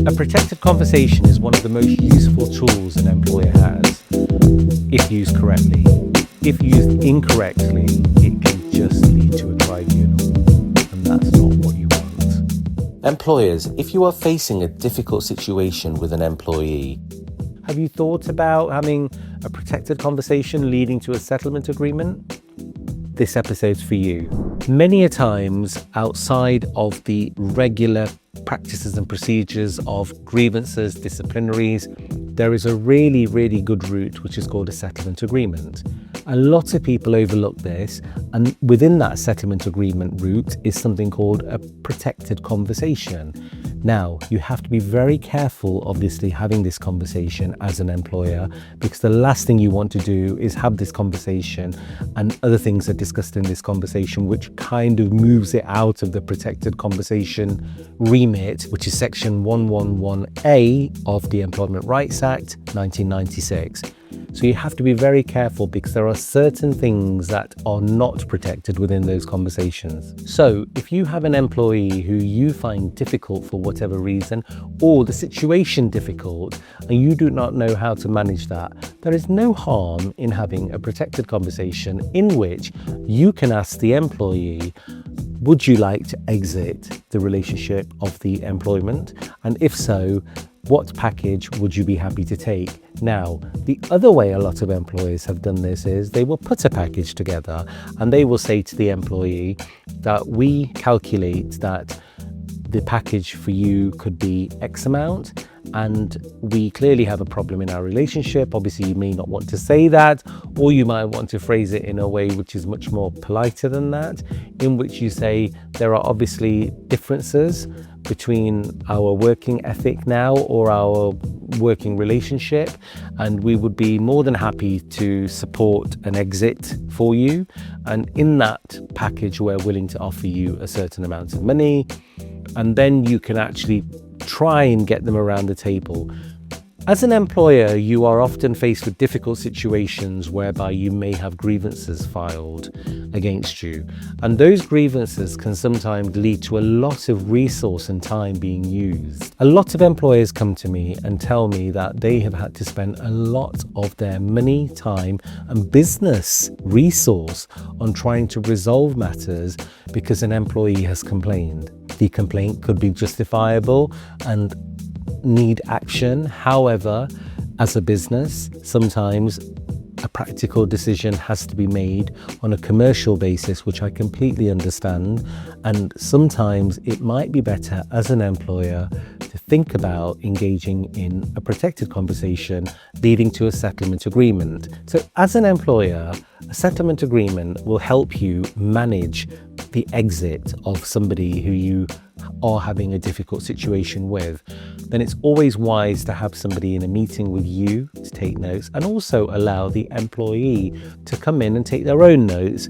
A protected conversation is one of the most useful tools an employer has, if used correctly. If used incorrectly, it can just lead to a tribunal, and that's not what you want. Employers, if you are facing a difficult situation with an employee, have you thought about having a protected conversation leading to a settlement agreement? This episode's for you. Many a times, outside of the regular practices and procedures of grievances, disciplinaries, there is a really, really good route which is called a settlement agreement. A lot of people overlook this, and within that settlement agreement route is something called a protected conversation. Now, you have to be very careful, obviously, having this conversation as an employer, because the last thing you want to do is have this conversation and other things are discussed in this conversation, which kind of moves it out of the protected conversation remit, which is section 111A of the Employment Rights Act 1996. So you have to be very careful because there are certain things that are not protected within those conversations. So if you have an employee who you find difficult for whatever reason, or the situation difficult, and you do not know how to manage that, there is no harm in having a protected conversation in which you can ask the employee, would you like to exit the relationship of the employment? And if so, what package would you be happy to take? Now, the other way a lot of employers have done this is they will put a package together and they will say to the employee that we calculate that the package for you could be X amount, and we clearly have a problem in our relationship. Obviously, you may not want to say that, or you might want to phrase it in a way which is much more politer than that, in which you say there are obviously differences between our working ethic now or our working relationship, and we would be more than happy to support an exit for you. And in that package, we're willing to offer you a certain amount of money, and then you can actually try and get them around the table. As an employer, you are often faced with difficult situations whereby you may have grievances filed against you. And those grievances can sometimes lead to a lot of resource and time being used. A lot of employers come to me and tell me that they have had to spend a lot of their money, time, and business resource on trying to resolve matters because an employee has complained. The complaint could be justifiable and need action. However, as a business, sometimes a practical decision has to be made on a commercial basis, which I completely understand. And sometimes it might be better as an employer to think about engaging in a protected conversation leading to a settlement agreement. So as an employer, a settlement agreement will help you manage the exit of somebody who you are having a difficult situation with. Then it's always wise to have somebody in a meeting with you to take notes, and also allow the employee to come in and take their own notes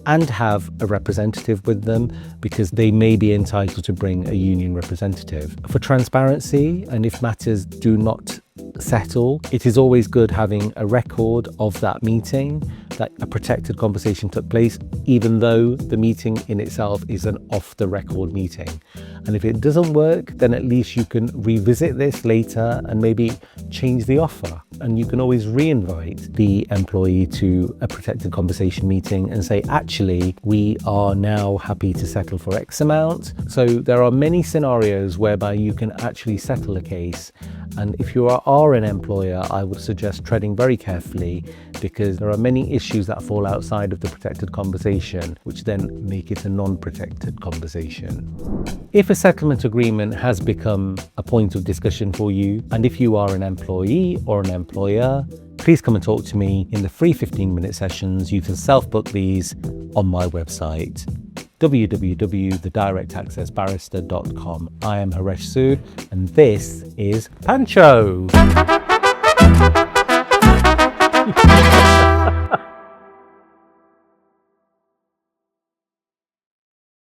and have a representative with them, because they may be entitled to bring a union representative. For transparency, and if matters do not settle, it is always good having a record of that meeting, that a protected conversation took place, even though the meeting in itself is an off-the-record meeting. And if it doesn't work, then at least you can revisit this later and maybe change the offer. And you can always re-invite the employee to a protected conversation meeting and say, actually, we are now happy to settle for X amount. So there are many scenarios whereby you can actually settle a case. And if you are an employer, I would suggest treading very carefully, because there are many issues that fall outside of the protected conversation, which then make it a non-protected conversation. If a settlement agreement has become a point of discussion for you, and if you are an employee or an employer, please come and talk to me in the free 15-minute sessions. You can self-book these on my website, www.thedirectaccessbarrister.com. I am Haresh Sood, and this is Pancho.